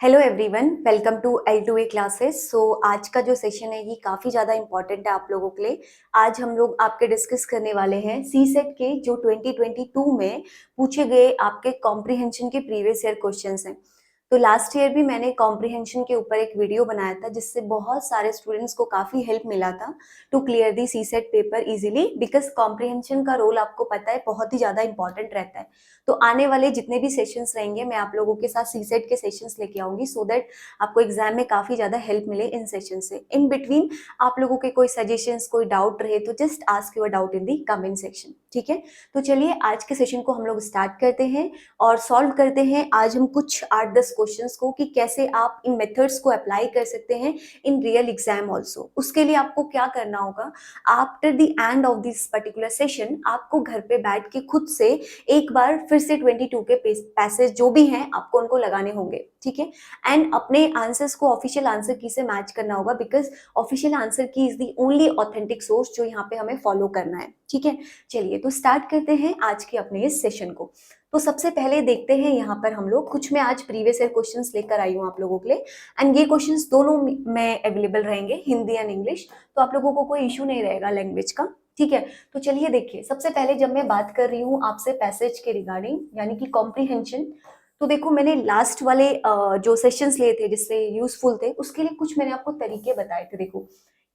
Hello everyone, welcome to L2A classes. आज का जो सेशन है ये काफ़ी ज़्यादा इंपॉर्टेंट है आप लोगों के लिए। आज हम लोग आपके डिस्कस करने वाले हैं सी सेट के जो 2022 में पूछे गए आपके कॉम्प्रिहेंशन के प्रीवियस ईयर क्वेश्चंस हैं। तो लास्ट ईयर भी मैंने कॉम्प्रिहेंशन के ऊपर एक वीडियो बनाया था जिससे बहुत सारे स्टूडेंट्स को काफ़ी हेल्प मिला था to clear the C set paper easily, because comprehension का रोल आपको पता है बहुत ही ज़्यादा इंपॉर्टेंट रहता है। तो आने वाले जितने भी सेशंस रहेंगे मैं आप लोगों के साथ सी सेट के सेशंस लेके आऊंगी सो दैट आपको एग्जाम में काफ़ी ज़्यादा हेल्प मिले इन सेशन से। इन बिटवीन आप लोगों के कोई सजेशंस कोई डाउट रहे तो just ask your doubt in the comment section, ठीक है। तो चलिए आज के सेशन को हम लोग स्टार्ट करते हैं और सॉल्व करते हैं आज हम कुछ 8-10 क्वेश्चंस को कि कैसे आप इन मेथड्स को अप्लाई कर सकते हैं इन रियल एग्जाम ऑल्सो। उसके लिए आपको क्या करना होगा, after the end of this particular session आपको घर पे बैठ के खुद से एक बार फिर से 22 के पैसेज जो भी हैं आपको उनको लगाने होंगे, ठीक है। एंड अपने आंसर्स को ऑफिशियल आंसर की से मैच करना होगा, बिकॉज ऑफिशियल आंसर की is the only authentic source जो यहाँ पे हमें फॉलो करना है, ठीक है। चलिए तो स्टार्ट करते हैं आज के अपने इस सेशन को। तो सबसे पहले देखते हैं यहाँ पर हम लोग कुछ मैं आज प्रीवियस ईयर क्वेश्चंस लेकर आई हूँ आप लोगों के लिए। एंड ये क्वेश्चंस दोनों में अवेलेबल रहेंगे, हिंदी एंड इंग्लिश, तो आप लोगों को कोई इशू नहीं रहेगा लैंग्वेज का, ठीक है। तो चलिए देखिए, सबसे पहले जब मैं बात कर रही हूँ आपसे पैसेज के रिगार्डिंग यानी कि कॉम्प्रिहेंशन, तो देखो मैंने लास्ट वाले जो सेशंस लिए थे जिससे यूजफुल थे उसके लिए कुछ मैंने आपको तरीके बताए थे। देखो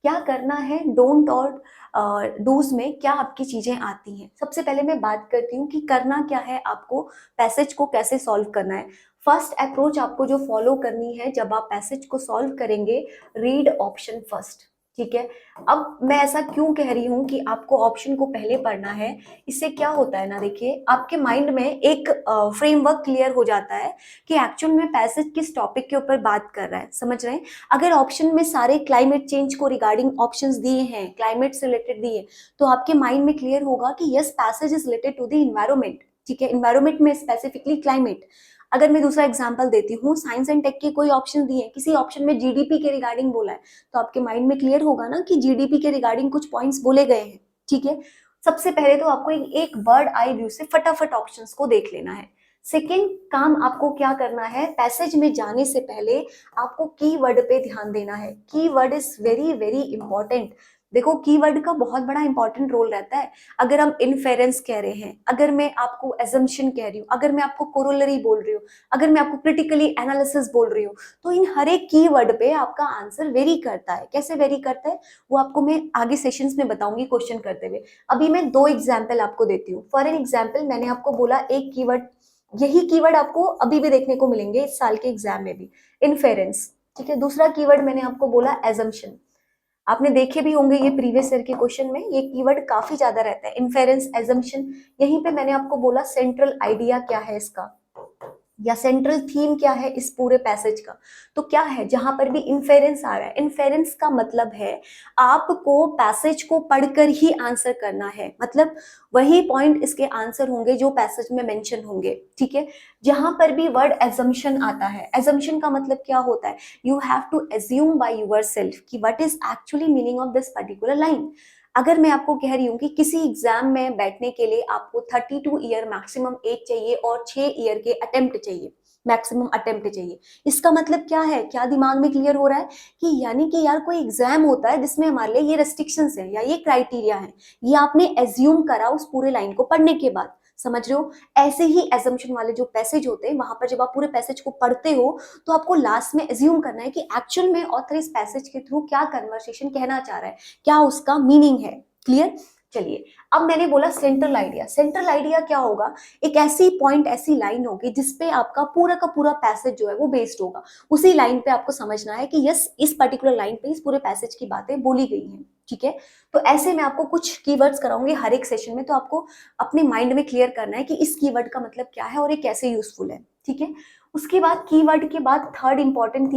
क्या करना है, डोंट और डूज में क्या आपकी चीजें आती हैं। सबसे पहले मैं बात करती हूँ कि करना क्या है, आपको पैसेज को कैसे सॉल्व करना है। फर्स्ट अप्रोच आपको जो फॉलो करनी है जब आप पैसेज को सॉल्व करेंगे, रीड ऑप्शन फर्स्ट, ठीक है। अब मैं ऐसा क्यों कह रही हूँ कि आपको ऑप्शन को पहले पढ़ना है, इससे क्या होता है ना, देखिए आपके माइंड में एक फ्रेमवर्क क्लियर हो जाता है कि एक्चुअल में पैसेज किस टॉपिक के ऊपर बात कर रहा है, समझ रहे हैं। अगर ऑप्शन में सारे क्लाइमेट चेंज को रिगार्डिंग ऑप्शंस दिए हैं, क्लाइमेट से रिलेटेड दिए, तो आपके माइंड में क्लियर होगा कि yes passage is related to the environment, ठीक है। इन्वायरमेंट में स्पेसिफिकली क्लाइमेट। अगर मैं दूसरा एग्जांपल देती हूँ, साइंस एंड टेक के कोई ऑप्शन दिए, किसी ऑप्शन में जीडीपी के रिगार्डिंग बोला है, तो आपके माइंड में क्लियर होगा ना कि जीडीपी के रिगार्डिंग कुछ पॉइंट्स बोले गए हैं, ठीक है। सबसे पहले तो आपको एक बर्ड आई व्यू से फटाफट ऑप्शंस को देख लेना है। सेकेंड काम आपको क्या करना है, पैसेज में जाने से पहले आपको कीवर्ड पे ध्यान देना है। Keyword is very very important. देखो कीवर्ड का बहुत बड़ा इंपॉर्टेंट रोल रहता है। अगर हम इनफेरेंस कह रहे हैं, अगर मैं आपको एजम्पशन कह रही हूँ, अगर मैं आपको कोरोलरी बोल रही हूँ, अगर मैं आपको क्रिटिकली एनालिसिस बोल रही हूँ, तो इन हर एक कीवर्ड पे आपका आंसर वेरी करता है। कैसे वेरी करता है वो आपको मैं आगे सेशंस में बताऊंगी क्वेश्चन करते हुए। अभी मैं दो एग्जाम्पल आपको देती हूँ। फॉर एन एग्जाम्पल मैंने आपको बोला एक कीवर्ड, यही कीवर्ड आपको अभी भी देखने को मिलेंगे इस साल के एग्जाम में भी, इनफेरेंस, ठीक है। दूसरा कीवर्ड मैंने आपको बोला एजम्पशन, आपने देखे भी होंगे ये प्रीवियस ईयर के क्वेश्चन में ये कीवर्ड काफी ज्यादा रहता है, इनफेरेंस एजम्पशन। यहीं पे मैंने आपको बोला सेंट्रल आइडिया क्या है इसका, या सेंट्रल थीम क्या है इस पूरे पैसेज का। तो क्या है, जहां पर भी इन्फेरेंस आ रहा है, इन्फेरेंस का मतलब है आपको पैसेज को पढ़कर ही आंसर करना है, मतलब वही पॉइंट इसके आंसर होंगे जो पैसेज में मेंशन होंगे, ठीक है। जहां पर भी वर्ड एजम्पशन आता है, एजम्पशन का मतलब क्या होता है, you have to assume by yourself कि what is actually meaning of this particular line. अगर मैं आपको कह रही हूँ कि किसी एग्जाम में बैठने के लिए आपको 32 ईयर मैक्सिमम एज चाहिए और 6 ईयर के अटेम्प्ट चाहिए, मैक्सिमम अटेम्प्ट चाहिए, इसका मतलब क्या है, क्या दिमाग में क्लियर हो रहा है कि यानी कि यार कोई एग्जाम होता है जिसमें हमारे लिए ये रेस्ट्रिक्शंस है या ये क्राइटेरिया है, ये आपने एज्यूम करा उस पूरे लाइन को पढ़ने के बाद, समझ रहे हो। ऐसे ही एजम्पशन वाले जो पैसेज होते हैं वहां पर जब आप पूरे पैसेज को पढ़ते हो तो आपको लास्ट में एज्यूम करना है कि एक्चुअल में ऑथर इस पैसेज के थ्रू क्या कन्वर्सेशन कहना चाह रहा है, क्या उसका मीनिंग है। क्लियर। चलिए अब मैंने बोला सेंट्रल आइडिया, सेंट्रल आइडिया क्या होगा, एक ऐसी पॉइंट ऐसी लाइन होगी जिसपे आपका पूरा का पूरा पैसेज जो है वो बेस्ड होगा। उसी लाइन पे आपको समझना है कि यस इस पर्टिकुलर लाइन पे इस पूरे पैसेज की बातें बोली गई हैं, ठीक है। तो ऐसे मैं आपको कुछ कीवर्ड्स कराऊंगी हर एक सेशन में, तो आपको अपने माइंड में क्लियर करना है कि इस कीवर्ड का मतलब क्या है और ये कैसे यूजफुल है, ठीक है। उसके बाद कीवर्ड के बाद थर्ड इंपॉर्टेंट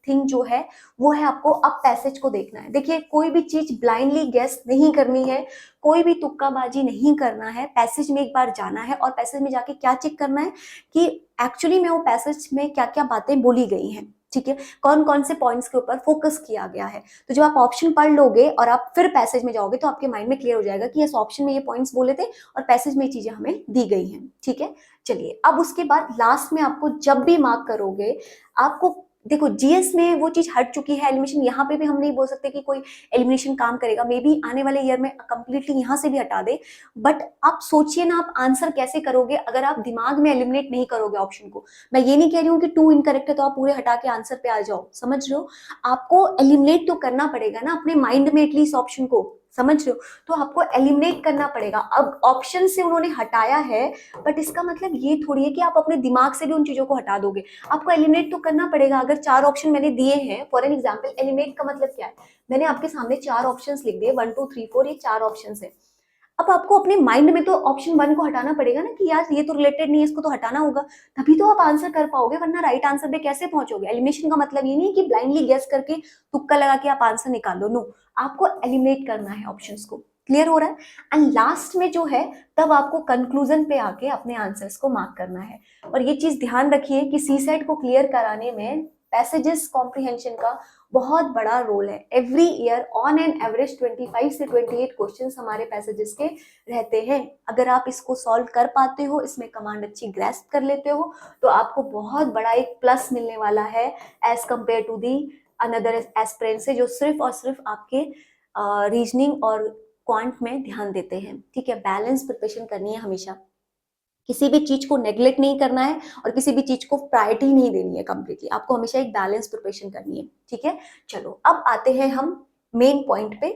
थिंग जो है वो है आपको अब पैसेज को देखना है। देखिए कोई भी चीज ब्लाइंडली गेस नहीं करनी है, कोई भी तुक्काबाजी नहीं करना है, पैसेज में एक बार जाना है और पैसेज में जाके क्या चेक करना है कि एक्चुअली में वो पैसेज में क्या क्या बातें बोली गई हैं, ठीक है, कौन कौन से पॉइंट्स के ऊपर फोकस किया गया है। तो जब आप ऑप्शन पढ़ लोगे और आप फिर पैसेज में जाओगे तो आपके माइंड में क्लियर हो जाएगा कि इस ऑप्शन में ये पॉइंट्स बोले थे और पैसेज में ये चीजें हमें दी गई हैं। ठीक है, चलिए अब उसके बाद लास्ट में आपको जब भी मार्क करोगे, आपको देखो जीएस में वो चीज हट चुकी है एलिमिनेशन, यहाँ पे भी हम नहीं बोल सकते कि कोई एलिमिनेशन काम करेगा, मे बी आने वाले ईयर में कंप्लीटली यहाँ से भी हटा दे। बट आप सोचिए ना, आप आंसर कैसे करोगे अगर आप दिमाग में एलिमिनेट नहीं करोगे ऑप्शन को। मैं ये नहीं कह रही हूँ कि 2 इनकरेक्ट है तो आप पूरे हटा के आंसर पे आ जाओ, समझ रहे हो, आपको एलिमिनेट तो करना पड़ेगा ना अपने माइंड में एटलीस्ट ऑप्शन को, समझ रहे हो, तो आपको एलिमिनेट करना पड़ेगा। अब ऑप्शन से उन्होंने हटाया है, बट इसका मतलब ये थोड़ी है कि आप अपने दिमाग से भी उन चीजों को हटा दोगे, आपको एलिमिनेट तो करना पड़ेगा। अगर 4 ऑप्शन मैंने दिए हैं, फॉर एन एग्जाम्पल, एलिमिनेट का मतलब क्या है, मैंने आपके सामने 4 ऑप्शन लिख दिए, 1 2 3 4, ये 4 ऑप्शन है। अब आपको अपने माइंड में तो ऑप्शन 1 को हटाना पड़ेगा ना कि यार ये तो रिलेटेड नहीं है, इसको तो हटाना होगा, तभी तो आप आंसर कर पाओगे, वरना राइट आंसर पे कैसे पहुंचोगे। एलिमिनेशन का मतलब ये नहीं है कि ब्लाइंडली गेस करके तुक्का लगा के आप आंसर निकाल लो, नो, आपको एलिमिनेट करना है ऑप्शंस को। क्लियर हो रहा है? एंड लास्ट में जो है तब आपको कंक्लूजन पे आके अपने आंसर्स को मार्क करना है। और ये चीज ध्यान रखिए कि सी सेट को क्लियर कराने में पैसेजेस कॉम्प्रिहेंशन का बहुत बड़ा रोल है। Every year on an average 25 से 28 क्वेश्चंस हमारे पैसेजेस के रहते हैं। अगर आप इसको सॉल्व कर पाते हो, इसमें कमांड अच्छी ग्रैस्प कर लेते हो, तो आपको बहुत बड़ा एक प्लस मिलने वाला है as compare to the another aspirant से जो सिर्फ और सिर्फ आपके रीजनिंग और क्वांट में ध्यान देते हैं। ठीक है, बैलेंस प्रिपरेशन करनी है हमेशा, किसी भी चीज को नेग्लेक्ट नहीं करना है और किसी भी चीज को प्रायोरिटी नहीं देनी है कंप्लीटली, आपको हमेशा एक बैलेंस प्रिपरेशन करनी है। ठीक है, चलो अब आते हैं हम मेन पॉइंट पे।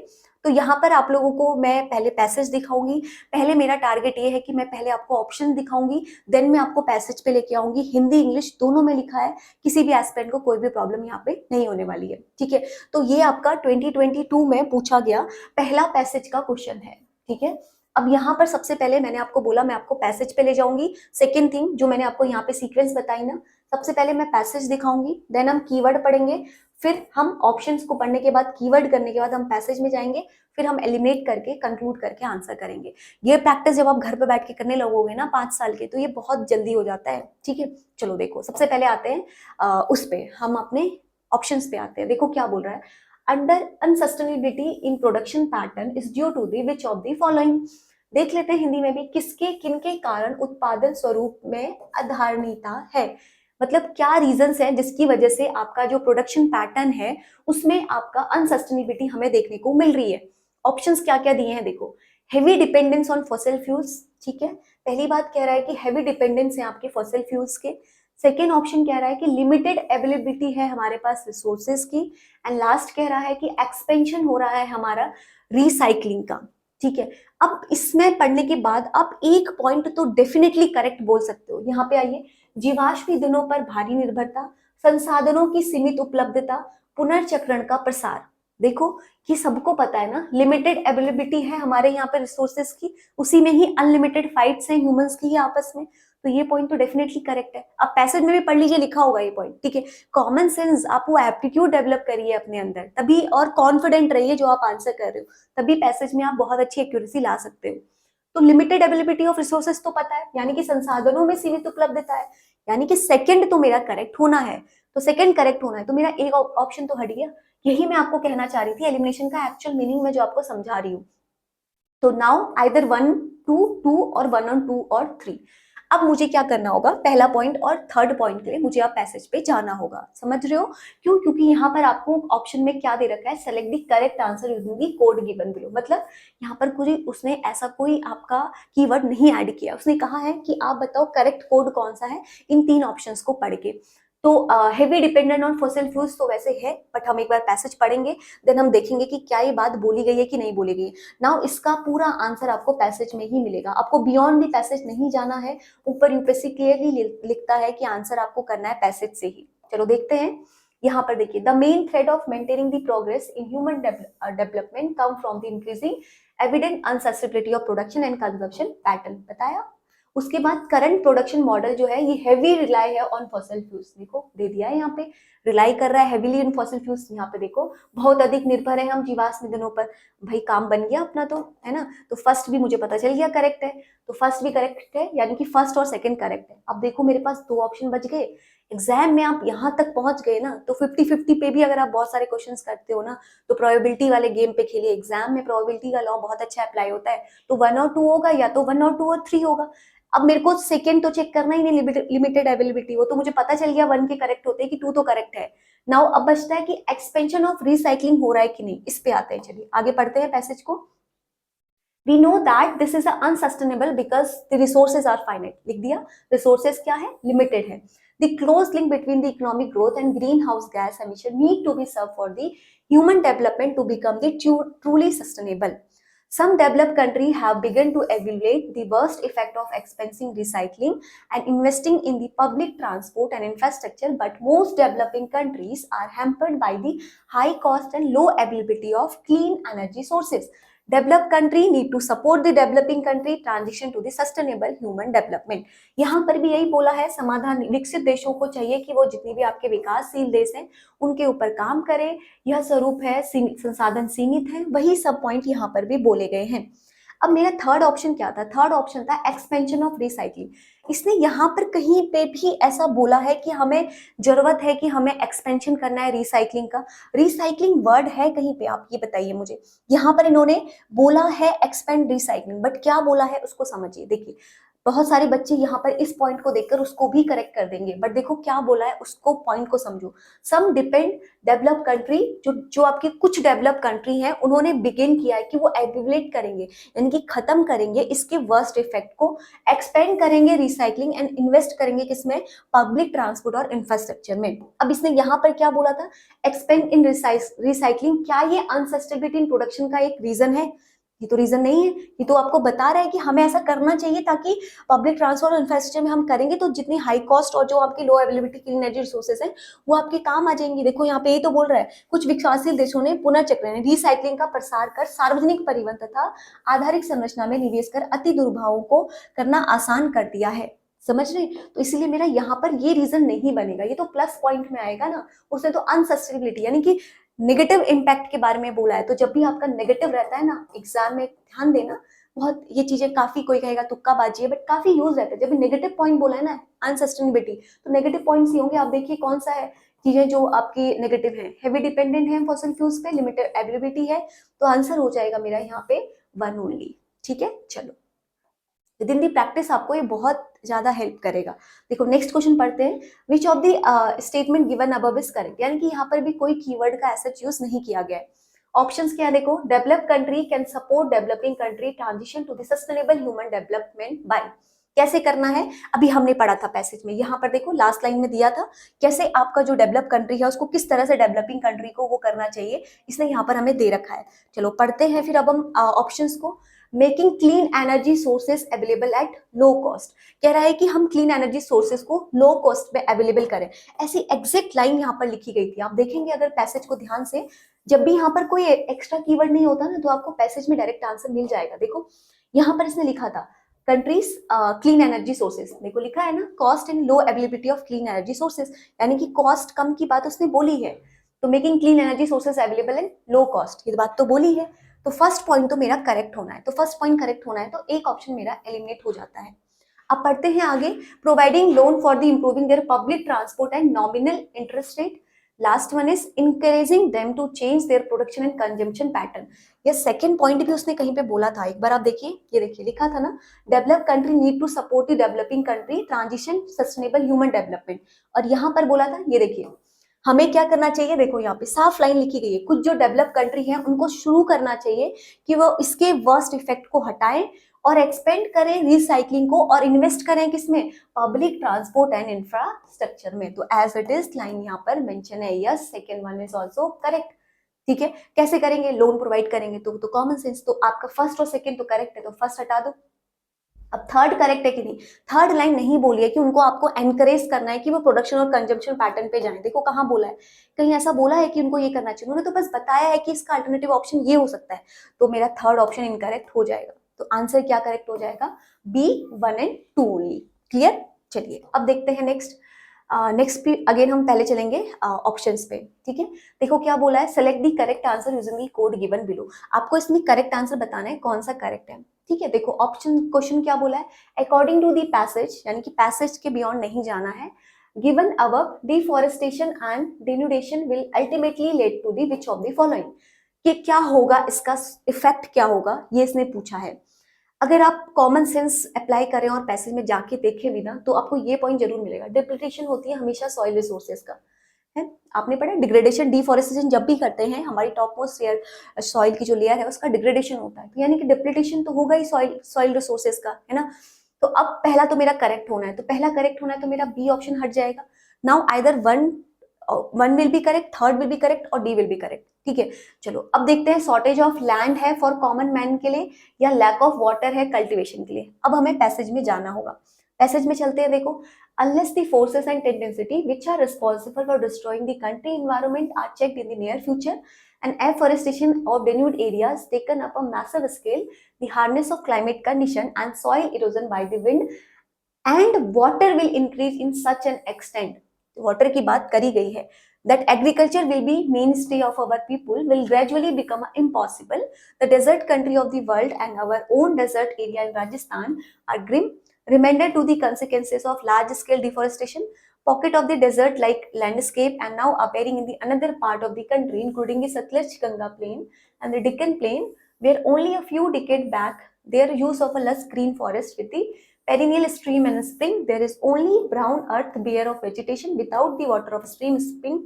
तो यहाँ पर आप लोगों को मैं पहले पैसेज दिखाऊंगी। पहले मेरा टारगेट ये है कि मैं पहले आपको ऑप्शन दिखाऊंगी, देन मैं आपको पैसेज पे लेके आऊंगी। हिंदी इंग्लिश दोनों में लिखा है, किसी भी एस्पेक्ट को कोई भी प्रॉब्लम यहाँ पे नहीं होने वाली है। ठीक है, तो ये आपका 2022 में पूछा गया पहला पैसेज का क्वेश्चन है। ठीक है, अब यहाँ पर सबसे पहले मैंने आपको बोला मैं आपको पैसेज पे ले जाऊंगी। सेकेंड थिंग जो मैंने आपको यहाँ पे सीक्वेंस बताई ना, सबसे पहले मैं पैसेज दिखाऊंगी, देन हम कीवर्ड पढ़ेंगे, फिर हम ऑप्शंस को पढ़ने के बाद कीवर्ड करने के बाद हम पैसेज में जाएंगे, फिर हम एलिमिनेट करके कंक्लूड करके आंसर करेंगे। ये प्रैक्टिस जब आप घर पे बैठ के करने लगोगे ना 5 साल के, तो ये बहुत जल्दी हो जाता है। ठीक है, चलो देखो सबसे पहले आते हैं उस पे, हम अपने ऑप्शंस पे आते हैं। देखो क्या बोल रहा है, under unsustainability in production pattern is due to the which of the following. देख लेते हैं हिंदी में भी, किसके किनके कारण उत्पादन स्वरूप में अधारणीयता है, मतलब क्या रीजंस हैं जिसकी वजह से आपका जो प्रोडक्शन पैटर्न है उसमें आपका अनसस्टेनेबिलिटी हमें देखने को मिल रही है। ऑप्शंस क्या क्या दिए हैं देखो, heavy dependence on fossil fuels. ठीक है, पहली बात कह रहा है कि हेवी डिपेंडेंस है आपके फॉसिल फ्यूल्स के। सेकेंड ऑप्शन कह रहा है कि लिमिटेड अवेलेबिलिटी है हमारे पास रिसोर्सेज की। एंड लास्ट कह रहा है कि एक्सपेंशन हो रहा है हमारा रिसाइकलिंग का। ठीक है, अब इसमें पढ़ने के बाद आप एक पॉइंट तो डेफिनेटली करेक्ट बोल सकते हो। यहाँ पे आइए, जीवाश्म ईंधनों पर भारी निर्भरता, संसाधनों की सीमित उपलब्धता, पुनर्चक्रण का प्रसार। देखो कि सबको पता है ना, लिमिटेड अवेलेबिलिटी है हमारे यहाँ पर रिसोर्सेज की, उसी में ही अनलिमिटेड फाइट्स हैं ह्यूमंस की ही आपस में, तो ये पॉइंट तो डेफिनेटली करेक्ट है। अब पैसेज में भी पढ़ लीजिए, लिखा होगा ये पॉइंट। ठीक है, कॉमन सेंस, आप वो एप्टीट्यूड डेवलप करिए अपने अंदर तभी, और कॉन्फिडेंट रहिए जो आप आंसर कर रहे हो, तभी पैसेज में आप बहुत अच्छी एक्यूरेसी ला सकते हो। तो लिमिटेड अवेलेबिलिटी ऑफ रिसोर्सेज तो पता है, यानी कि संसाधनों में सीमित उपलब्धता है, यानी कि सेकंड तो मेरा करेक्ट होना है। तो सेकंड करेक्ट होना है, तो मेरा एक ऑप्शन तो हट गया। यही मैं आपको कहना चाह रही थी, एलिमिनेशन का एक्चुअल मीनिंग में जो आपको समझा रही हूँ। तो नाउ आइदर 1 2 2 और 1 और 2 और 3। अब मुझे क्या करना होगा, पहला पॉइंट और थर्ड पॉइंट के लिए मुझे आप पैसेज पे जाना होगा, समझ रहे हो क्यों? क्योंकि यहाँ पर आपको ऑप्शन में क्या दे रखा है, select the correct answer using the code given below. मतलब यहाँ पर कोई उसने ऐसा कोई आपका कीवर्ड नहीं ऐड किया, उसने कहा है कि आप बताओ करेक्ट कोड कौन सा है इन 3 ऑप्शंस को पढ़ के। तो heavy dependent on fossil fuels तो वैसे है, बट हम एक बार पैसेज पढ़ेंगे, देन हम देखेंगे कि क्या ये बात बोली गई है कि नहीं बोली गई है। नाउ इसका पूरा आंसर आपको पैसेज में ही मिलेगा, आपको बियॉन्ड दी पैसेज नहीं जाना है। ऊपर यूपीएससी क्लियरली लिखता है कि आंसर आपको करना है पैसेज से ही। चलो देखते हैं, यहाँ पर देखिए, the main thread of maintaining the progress in human development come from the increasing evident unsustainability of production and consumption pattern, बताया। उसके बाद करंट प्रोडक्शन मॉडल जो है ये हेवी रिलाई है ऑन फॉसिल फ्यूल्स, देखो दे दिया है यहाँ पे, रिलाई कर रहा है हेवीली इन फॉसिल फ्यूल्स, यहाँ पे देखो बहुत अधिक निर्भर है हम जीवाश्म ईंधनों पर। भाई काम बन गया अपना तो, है ना। तो फर्स्ट भी मुझे पता चल गया करेक्ट है, तो फर्स्ट भी करेक्ट है, यानी कि फर्स्ट और सेकंड करेक्ट है। अब देखो मेरे पास 2 ऑप्शन बच गए। एग्जाम में आप यहाँ तक पहुंच गए ना, तो 50-50 पे भी अगर आप बहुत सारे क्वेश्चंस करते हो ना, तो प्रोबेबिलिटी वाले गेम पे खेलिए। एग्जाम में प्रोबेबिलिटी का लॉ बहुत अच्छा अप्लाई होता है, तो 1 और 2 होगा, या तो 1 और 2 और 3 होगा। अब मेरे को सेकंड तो चेक करना ही नहीं, लिमिटेड अवेलेबिलिटी, वो तो मुझे पता चल गया 1 के करेक्ट होते हैं कि 2 तो करेक्ट है। नाउ अब बचता है कि एक्सपेंशन ऑफ रिसाइकलिंग हो रहा है कि नहीं, इस पे आते हैं। चलिए आगे पढ़ते हैं पैसेज को। We know that this is unsustainable because the resources are finite. लिख दिया, resources क्या है, limited है। The close link between the economic growth and greenhouse gas emission need to be served for the human development to become the truly sustainable. Some developed countries have begun to evaluate the worst effect of expensing recycling and investing in the public transport and infrastructure, but most developing countries are hampered by the high cost and low availability of clean energy sources. Developed country need to support the developing country transition to the sustainable human development. यहाँ पर भी यही बोला है, समाधान विकसित देशों को चाहिए कि वो जितनी भी आपके विकासशील देश हैं उनके ऊपर काम करें। यह स्वरूप है, संसाधन सीमित है, वही सब पॉइंट यहाँ पर भी बोले गए हैं। अब मेरा थर्ड ऑप्शन क्या था, थर्ड ऑप्शन था एक्सपेंशन ऑफ रिसाइकलिंग। इसने यहाँ पर कहीं पे भी ऐसा बोला है कि हमें जरूरत है कि हमें एक्सपेंशन करना है रिसाइकलिंग का। रिसाइकलिंग वर्ड है कहीं पे, आप ये बताइए मुझे। यहाँ पर इन्होंने बोला है एक्सपेंड रिसाइकलिंग, बट क्या बोला है उसको समझिए। देखिए बहुत सारे बच्चे यहाँ पर इस पॉइंट को देखकर उसको भी करेक्ट कर देंगे, बट देखो क्या बोला है उसको, पॉइंट को समझो। सम डिपेंड डेवलप कंट्री, जो आपकी कुछ डेवलप कंट्री है, उन्होंने बिगिन किया है कि वो एग्रीवेट करेंगे, यानी कि खत्म करेंगे इसके वर्स्ट इफेक्ट को, एक्सपेंड करेंगे रिसाइकलिंग एंड इन्वेस्ट करेंगे किसमें, पब्लिक ट्रांसपोर्ट और इंफ्रास्ट्रक्चर में। अब इसने यहाँ पर क्या बोला था, एक्सपेंड इन रिसाइकलिंग। क्या ये अनसस्टेनेबिलिटी इन प्रोडक्शन का एक रीजन है? ये तो रीजन नहीं है, ये तो आपको बता रहा है कि हमें ऐसा करना चाहिए ताकि पब्लिक ट्रांसपोर्ट और इंफ्रास्ट्रक्चर में हम करेंगे तो जितनी हाई कॉस्ट और जो आपकी लो अवेलेबिलिटी क्लीन एनर्जी रिसोर्सेज हैं वो आपके काम आ जाएंगी। देखो यहाँ पे ये तो बोल रहा है, कुछ विकासशील देशों ने पुनर्चक्रण रिसाइकलिंग का प्रसार कर सार्वजनिक परिवहन तथा आधारिक संरचना में निवेश कर अति दुर्भावों को करना आसान कर दिया है। समझ रहे? तो इसलिए मेरा यहाँ पर ये रीजन नहीं बनेगा, ये तो प्लस पॉइंट में आएगा ना। उसने तो अनसस्टेनेबिलिटी यानी कि नेगेटिव इम्पैक्ट के बारे में बोला है, तो जब भी आपका नेगेटिव रहता है ना एग्जाम में, ध्यान देना बहुत, ये चीजें काफी, कोई कहेगा तुक्काबाजी है, बट काफी यूज रहता है। जब भी नेगेटिव पॉइंट बोला है ना अनसस्टेनेबिलिटी, तो नेगेटिव पॉइंट्स ही होंगे। आप देखिए कौन सा है, चीजें जो आपकी नेगेटिव है, हेवी डिपेंडेंट है फॉसिल फ्यूल्स पे, लिमिटेड अवेलेबिलिटी है, तो आंसर हो जाएगा मेरा यहाँ पे 1 ओनली। ठीक है, चलो विद इन दी प्रैक्टिस आपको ये बहुत ज्यादा हेल्प करेगा। देखो नेक्स्ट क्वेश्चन पढ़ते हैं। विच of the statement given above is correct, यानी कि यहाँ पर भी कोई कीवर्ड का ऐसा यूज नहीं किया गया है। ऑप्शंस क्या है देखो, develop country can support developing country transition to the sustainable human development by. कैसे करना है अभी हमने पढ़ा था पैसेज में, यहाँ पर देखो लास्ट लाइन में दिया था कैसे आपका जो डेवलप कंट्री है उसको किस तरह से डेवलपिंग कंट्री को वो करना चाहिए, इसने यहाँ पर हमें दे रखा है। चलो पढ़ते हैं फिर अब हम ऑप्शंस को। Making clean energy sources available at low cost, कह रहा है कि हम क्लीन एनर्जी सोर्सेज को लो कॉस्ट में अवेलेबल करें। ऐसी एग्जैक्ट लाइन यहाँ पर लिखी गई थी, आप देखेंगे अगर पैसेज को ध्यान से, जब भी यहाँ पर कोई एक्स्ट्रा कीवर्ड नहीं होता ना तो आपको पैसेज में डायरेक्ट आंसर मिल जाएगा। देखो यहाँ पर इसने लिखा था कंट्रीज क्लीन एनर्जी सोर्सेज, देखो लिखा है ना cost and low availability of clean energy sources, यानी कि कॉस्ट कम की बात उसने बोली है। तो making clean energy sources available in low cost, ये बात तो बोली है। तो फर्स्ट पॉइंट तो मेरा करेक्ट होना है, तो फर्स्ट पॉइंट करेक्ट होना है, तो एक ऑप्शन मेरा एलिमिनेट हो जाता है। अब पढ़ते हैं आगे। Providing loan for the improving their public transport and nominal interest rate. Last one is encouraging them to change their production and consumption pattern. ये सेकंड पॉइंट भी उसने कहीं पे बोला था, एक बार आप देखिए, ये देखिए लिखा था ना, develop country need to support the developing country transition sustainable human development, और यहाँ पर बोला था ये देखिए हमें क्या करना चाहिए। देखो यहाँ पे साफ लाइन लिखी गई है, कुछ जो डेवलप कंट्री है उनको शुरू करना चाहिए कि वो इसके वर्स्ट इफेक्ट को हटाएं और एक्सपेंड करें रिसाइकलिंग को और इन्वेस्ट करें किसमें, पब्लिक ट्रांसपोर्ट एंड इंफ्रास्ट्रक्चर में। तो एज इट इज लाइन यहाँ पर मेंशन है, yes second one is also correct. ठीक है, कैसे करेंगे, लोन प्रोवाइड करेंगे, तो कॉमन सेंस, तो आपका फर्स्ट और सेकंड तो करेक्ट है, तो फर्स्ट हटा दो। अब थर्ड करेक्ट है कि नहीं, थर्ड लाइन नहीं बोली है कि उनको आपको एनकरेज करना है कि वो प्रोडक्शन और कंजम्पशन पैटर्न पे जाएं। देखो कहाँ बोला है, कहीं ऐसा बोला है कि उनको ये करना चाहिए, उन्होंने तो बस बताया है कि इसका अल्टरनेटिव ऑप्शन ये हो सकता है। तो मेरा थर्ड ऑप्शन इनकरेक्ट हो जाएगा, तो आंसर क्या करेक्ट हो जाएगा, बी 1 एंड 2 ओनली। क्लियर? चलिए अब देखते हैं नेक्स्ट। नेक्स्ट अगेन हम पहले चलेंगे ऑप्शंस पे, ठीक है। देखो क्या बोला है, select the correct answer using the code given below. आपको इसमें करेक्ट आंसर बताना है कौन सा करेक्ट है, ठीक है। देखो ऑप्शन क्वेश्चन क्या बोला है, अकॉर्डिंग टू दी पैसेज, यानी कि पैसेज के बियॉन्ड नहीं जाना है। Given above deforestation and denudation will ultimately lead to the which of the following, कि क्या होगा, इसका इफेक्ट क्या होगा, ये इसने पूछा है। अगर आप कॉमन सेंस अप्लाई करें और पैसेज में जाके देखें भी ना, तो आपको ये पॉइंट जरूर मिलेगा। डिप्लीटेशन होती है हमेशा सॉइल रिसोर्सेज का, है। आपने पढ़ा डिग्रेडेशन, डिफॉरेस्टेशन जब भी करते हैं हमारी टॉप मोस्ट लेयर, सॉइल की जो लेयर है उसका डिग्रेडेशन होता है, तो यानी कि डिप्लीटेशन तो होगा ही सॉइल रिसोर्सेज का, है ना। तो अब पहला तो मेरा करेक्ट होना है, तो पहला करेक्ट होना है, तो मेरा बी ऑप्शन हट जाएगा। Now either one will be correct, third will be correct और डी विल बी करेक्ट, ठीक है। चलो अब देखते हैं, शॉर्टेज ऑफ लैंड है फॉर कॉमन मैन के लिए या लैक ऑफ वाटर है कल्टीवेशन के लिए। अब हमें पैसेज में जाना होगा, पैसेज में चलते हैं। देखो, unless the forces and tendency which are responsible for destroying the country environment are checked in the near future and afforestation of denuded areas taken up a massive scale, the hardness of climate condition and soil erosion by the wind and water will increase in such an extent, water की बात करी गई है, that agriculture will be mainstay of our people will gradually become impossible. The desert country of the world and our own desert area in Rajasthan are grim reminder to the consequences of large scale deforestation. Pocket of the desert like landscape and now appearing in the another part of the country including the Satluj Ganga plain and the Deccan plain, where only a few decades back their use of a lush green forest with the perennial stream and spring, there is only brown earth bare of vegetation without the water of stream spring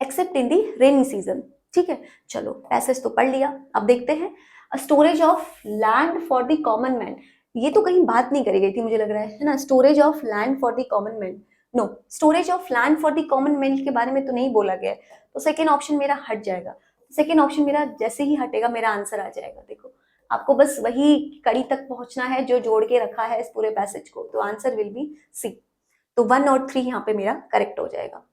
except in the rainy season, ठीक है। चलो passage तो पढ़ लिया, अब देखते हैं storage of land for the common man. ये तो कहीं बात नहीं करी गई थी मुझे लग रहा है ना, storage of land for the common man, no, storage of land for the common man के बारे में तो नहीं बोला गया है, तो सेकेंड ऑप्शन मेरा हट जाएगा। सेकेंड ऑप्शन मेरा जैसे ही हटेगा मेरा आंसर आ जाएगा। देखो आपको बस वही कड़ी तक पहुंचना है जो जोड़ के रखा है इस पूरे पैसेज को, तो आंसर विल बी सी। तो 1 और 3 यहाँ पे मेरा करेक्ट हो जाएगा।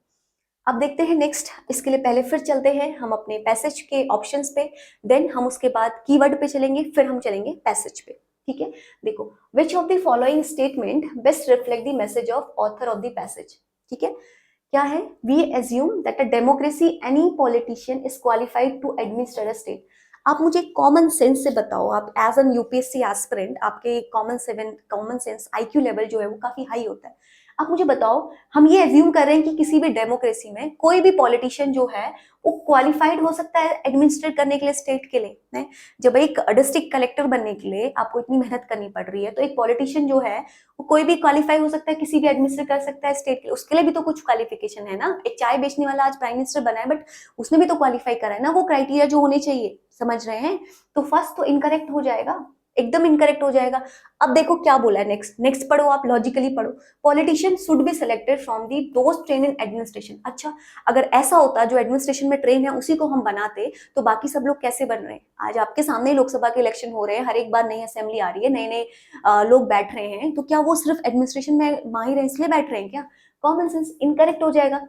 अब देखते हैं नेक्स्ट, इसके लिए पहले फिर चलते हैं हम अपने पैसेज के ऑप्शंस पे, देन हम उसके बाद कीवर्ड पे चलेंगे, फिर हम चलेंगे पैसेज पे, ठीक है। देखो, which of the following statement best reflect the message of author of the passage, ठीक है। क्या है, we assume that a democracy any politician is qualified to administer a state. आप मुझे कॉमन सेंस से बताओ, आप एज एन यूपीएससी एस्पिरेंट, आपके कॉमन सेंस आईक्यू लेवल जो है वो काफी हाई होता है। आप मुझे बताओ, हम ये एज्यूम कर रहे हैं कि किसी भी डेमोक्रेसी में कोई भी पॉलिटिशियन जो है वो क्वालिफाइड हो सकता है एडमिनिस्ट्रेट करने के लिए स्टेट के लिए, नहीं? जब एक डिस्ट्रिक्ट कलेक्टर बनने के लिए आपको इतनी मेहनत करनी पड़ रही है, तो एक पॉलिटिशियन जो है वो कोई भी क्वालिफाई हो सकता है, किसी भी एडमिनिस्ट्रेट कर सकता है स्टेट के लिए, उसके लिए भी तो कुछ क्वालिफिकेशन है ना। एक चाय बेचने वाला आज प्राइम मिनिस्टर बना है, बट उसने भी तो क्वालिफाई करा है ना, वो क्राइटेरिया जो होने चाहिए, समझ रहे हैं। तो फर्स्ट तो इनकरेक्ट हो जाएगा, एकदम इनकरेक्ट हो जाएगा। अब देखो क्या बोला है नेक्स्ट, नेक्स्ट पढ़ो, आप लॉजिकली पढ़ो। Politician should be selected from the those train in administration. अच्छा, अगर ऐसा होता जो एडमिनिस्ट्रेशन में ट्रेन है उसी को हम बनाते, तो बाकी सब लोग कैसे बन रहे हैं? आज आपके सामने ही लोकसभा के इलेक्शन हो रहे हैं, हर एक बार नई असेंबली आ रही है, नए नए लोग बैठ रहे हैं, तो क्या वो सिर्फ एडमिनिस्ट्रेशन में माहिर है इसलिए बैठ रहे हैं क्या? कॉमन सेंस इनकरेक्ट हो जाएगा।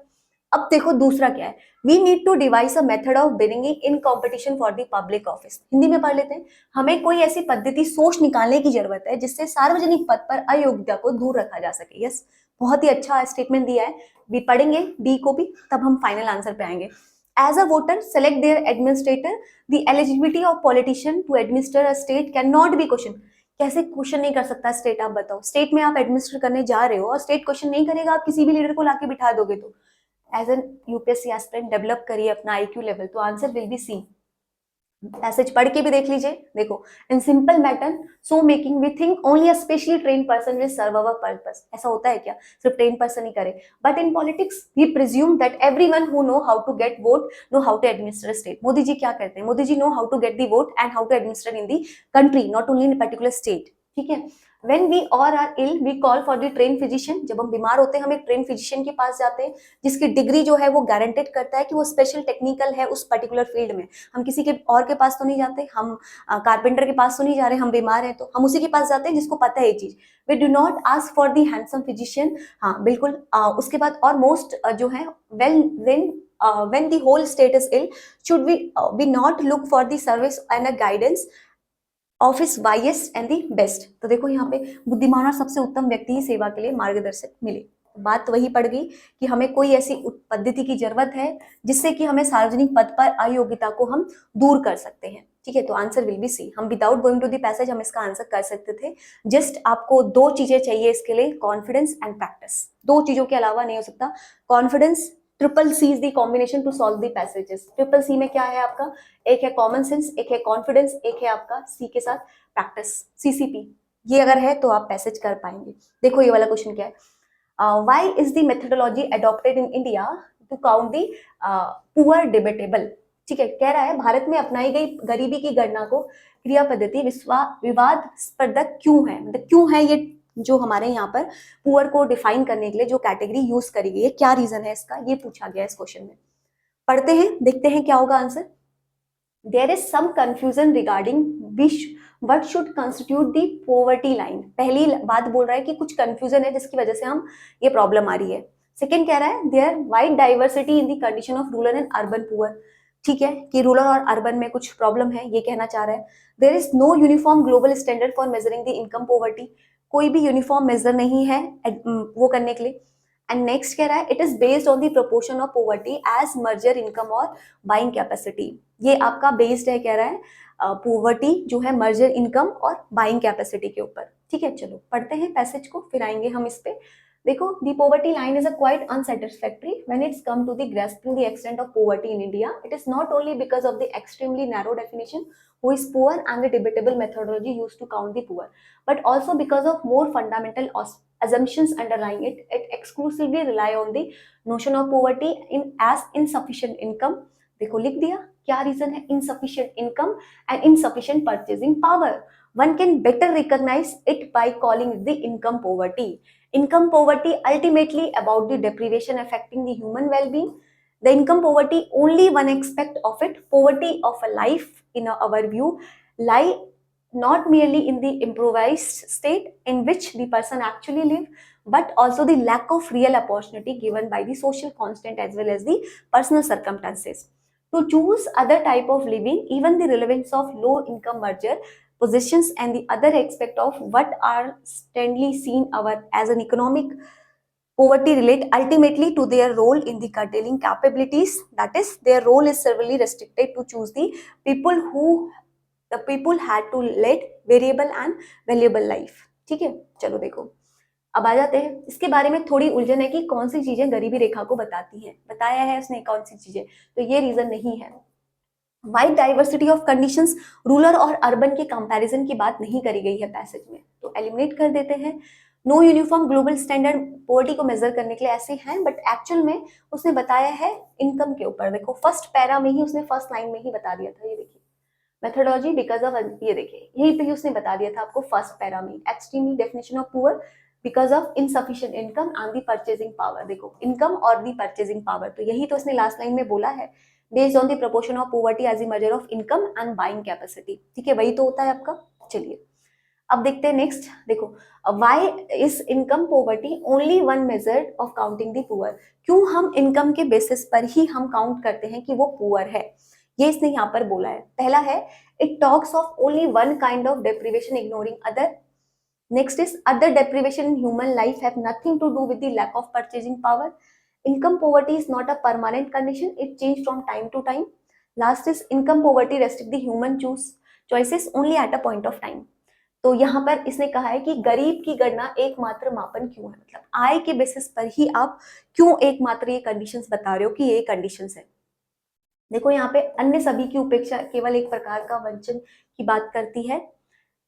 अब देखो दूसरा क्या है, we need to devise a method of bringing in competition for the public office. Hindi में पढ़ लेते हैं, हमें कोई ऐसी पद्धति सोच निकालने की जरूरत है जिससे सार्वजनिक पद पर अयोग्यता को दूर रखा जा सके। यस, बहुत ही अच्छा स्टेटमेंट दिया है, भी पढ़ेंगे डी को भी, तब हम फाइनल आंसर पे आएंगे। As a voter select their administrator, the eligibility of politician to administer a state can not be question. कैसे क्वेश्चन नहीं कर सकता स्टेट? आप बताओ, स्टेट में आप एडमिनिस्टर करने जा रहे हो और स्टेट क्वेश्चन नहीं करेगा, आप किसी भी लीडर को लाके बिठा दोगे तो? As an UPSC aspirant develop करिए अपना आईक्यू लेवल, तो answer will be C. Passage पढ़ के भी देख लीजिए। देखो, in simple matter so making we think only a specially train person will serve our purpose. ऐसा होता है क्या सिर्फ ट्रेन पर्सन ही करे? But in politics we presume that everyone who know how to get vote know how to administer state. Modi जी क्या कहते हैं? Modi ji know how to get the vote and how to administer in the country, not only in particular state, ठीक है। When we all are ill, we call for the trained physician। जब हम बीमार होते हैं हम एक ट्रेन फिजिशियन के पास जाते हैं, जिसकी डिग्री जो है वो गारंटेड करता है कि वो स्पेशल टेक्निकल है उस पर्टिकुलर फील्ड में। हम किसी के और के पास तो नहीं जाते, हम कारपेंटर के पास तो नहीं जा रहे, हम बीमार हैं तो हम उसी के पास जाते हैं जिसको पता है ये चीज। We do not ask for the handsome physician. हाँ बिल्कुल। उसके बाद और मोस्ट जो है, when the whole state is ill, should we not look for the service and a guidance office wisest and the best. तो देखो यहाँ पे बुद्धिमान और सबसे उत्तम व्यक्ति ही सेवा के लिए मार्गदर्शक मिले। बात वही पड़ गई कि हमें कोई ऐसी पद्धति की जरूरत है जिससे कि हमें सार्वजनिक पद पर अयोग्यता को हम दूर कर सकते हैं। ठीक है, तो आंसर विल बी सी। हम without going to the passage हम इसका आंसर कर सकते थे। जस्ट आपको दो चीजें चाहिए इसके लिए, कॉन्फिडेंस एंड प्रैक्टिस। दो चीजों के अलावा नहीं हो सकता। Confidence, triple C is the combination to solve the passages. Triple C में क्या है आपका, एक है कॉमन सेंस, एक है कॉन्फिडेंस, एक है आपका सी के साथ प्रैक्टिस, सीसीपी। ये अगर है तो आप पैसेज कर पाएंगे। देखो ये वाला क्वेश्चन क्या है, why is the methodology adopted in India to count the poor debatable. ठीक है, कह रहा है भारत में अपनाई गई गरीबी की गणना को क्रिया पद्धति विवादास्पद क्यों है, मतलब क्यों है ये जो हमारे यहाँ पर पुअर को डिफाइन करने के लिए जो कैटेगरी यूज करी गई है, क्या रीजन है इसका, ये पूछा गया इस क्वेश्चन में। पढ़ते हैं, देखते हैं क्या होगा answer. There is some confusion regarding what should constitute the poverty line. पहली बात बोल रहा है कि कुछ कंफ्यूजन है जिसकी वजह से हम ये प्रॉब्लम आ रही है। सेकंड कह रहा है there wide diversity in the condition of rural and urban poor. ठीक है, कि रूरल और अर्बन में कुछ प्रॉब्लम है, ये कहना चाह रहा है। There is no uniform global standard for measuring the income poverty. कोई भी यूनिफॉर्म मेजर नहीं है वो करने के लिए। एंड नेक्स्ट कह रहा है it is based on the proportion of poverty as measure income और बाइंग कैपेसिटी। ये आपका बेस्ड है, कह रहा है पॉवर्टी जो है मर्जर इनकम और बाइंग कैपेसिटी के ऊपर। ठीक है, चलो पढ़ते हैं पैसेज को, फिर आएंगे हम इस पे। देखो, the poverty line is a quite unsatisfactory when it's come to the grasping the extent of poverty in India. It is not only because of the extremely narrow definition who is poor and the debatable methodology used to count the poor, but also because of more fundamental assumptions underlying it. It exclusively rely on the notion of poverty in as insufficient income. देखो लिख दिया क्या reason है, insufficient income and insufficient purchasing power. One can better recognize it by calling it the income poverty. Income poverty ultimately about the deprivation affecting the human well-being. The income poverty only one aspect of it. Poverty of a life in our view lie not merely in the improvised state in which the person actually live, but also the lack of real opportunity given by the social constant as well as the personal circumstances to choose other type of living. Even the relevance of low income merger positions and the other aspect of what are sternly seen our as an economic poverty relate ultimately to their role in the curtailing capabilities. That is, their role is severely restricted to choose the people had to lead variable and valuable life. ठीक है, चलो देखो अब आ जाते हैं, इसके बारे में थोड़ी उलझन है कि कौन सी चीजें गरीबी रेखा को बताती हैं। बताया है उसने कौन सी चीजें, तो ये रीजन नहीं है। Wide diversity of conditions, rural और अर्बन के कंपैरिजन की बात नहीं करी गई है पैसेज में, तो एलिमिनेट कर देते हैं। No uniform global standard poverty को मेजर करने के लिए ऐसे हैं, बट एक्चुअल में उसने बताया है इनकम के ऊपर। देखो फर्स्ट पैरा में ही उसने फर्स्ट लाइन में ही बता दिया था, ये देखिए मेथोडोलॉजी बिकॉज ऑफ, ये देखिए यहीं पे ही उसने बता दिया था आपको फर्स्ट पैरा में, extremely definition of poor because of insufficient income and the purchasing power. देखो इनकम और दी परचेजिंग पावर, तो यही तो उसने लास्ट लाइन में बोला है, based on the proportion of poverty as a measure of income and buying capacity. ठीक है, वही तो होता है आपका। चलिए अब देखते हैं नेक्स्ट। देखो why is income poverty only one measure of counting the poor. क्यों हम इनकम के बेसिस पर ही हम काउंट करते हैं कि वो पुअर है, ये इसने यहाँ पर बोला है। पहला है it talks of only one kind of deprivation ignoring other. Next is other deprivation in human life have nothing to do with the lack of purchasing power. Income poverty is not a permanent condition, it changes from time to time. Last is income poverty restrict the human choices only at a point of time. तो यहाँ पर इसने कहा है कि गरीब की गणना एकमात्र मापन क्यों है, मतलब आय के बेसिस पर ही आप क्यों एकमात्र ये कंडीशंस बता रहे हो कि ये कंडीशंस है। देखो यहाँ पे अन्य सभी की उपेक्षा केवल एक प्रकार का वंचन की बात करती है,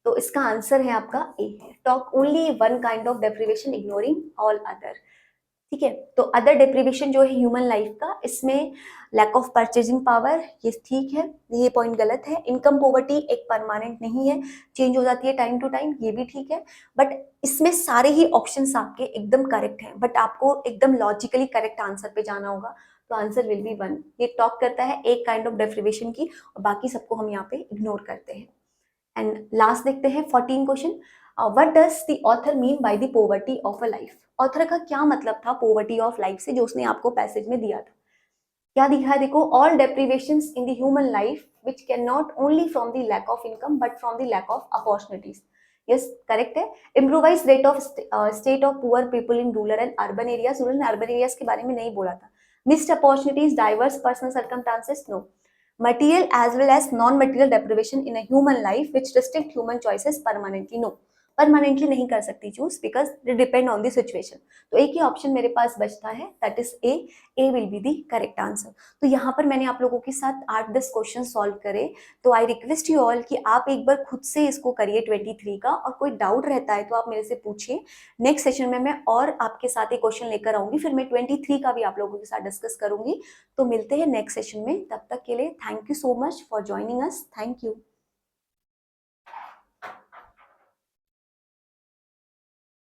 तो इसका आंसर है आपका ए है, talk only one kind of deprivation ignoring all other. ठीक है, तो अदर डेप्रिवेशन जो है ह्यूमन लाइफ का, इसमें लैक ऑफ परचेजिंग पावर, ये ठीक है, ये पॉइंट गलत है। इनकम पॉवर्टी एक परमानेंट नहीं है, चेंज हो जाती है टाइम टू टाइम, ये भी ठीक है। बट इसमें सारे ही ऑप्शंस आपके एकदम करेक्ट हैं, बट आपको एकदम लॉजिकली करेक्ट आंसर पे जाना होगा, तो आंसर विल बी वन। ये टॉक करता है एक काइंड ऑफ डेप्रिवेशन की और बाकी सबको हम यहाँ पे इग्नोर करते हैं। एंड लास्ट देखते हैं 14 question, what does the author mean by the poverty of a life. Author का क्या मतलब था पॉवर्टी ऑफ लाइफ से, जो उसने आपको पैसेज में दिया था। क्या दिखा है, देखो all deprivations in the human life which can not only from the lack of income but from the lack of opportunities. Yes correct है। Improvise rate of state of poor people in rural and urban areas, rural and urban areas के बारे में नहीं बोला था। Missed opportunities, diverse personal circumstances, no. material as well as non-material deprivation in a human life which restrict human choices permanently, no। Permanently नहीं कर सकती choose because it depend on the situation. तो एक ही ऑप्शन मेरे पास बचता है, that is a. A will be the correct answer. तो यहाँ पर मैंने आप लोगों के साथ 8-10 क्वेश्चन सॉल्व करे। तो आई रिक्वेस्ट यू ऑल कि आप एक बार खुद से इसको करिए 23 का, और कोई डाउट रहता है तो आप मेरे से पूछिए। नेक्स्ट सेशन में मैं और आपके साथ एक क्वेश्चन लेकर आऊंगी, फिर मैं 23 का भी आप लोगों के साथ डिस्कस करूंगी। तो मिलते हैं नेक्स्ट सेशन में, तब तक के लिए thank you so much for joining us. Thank you.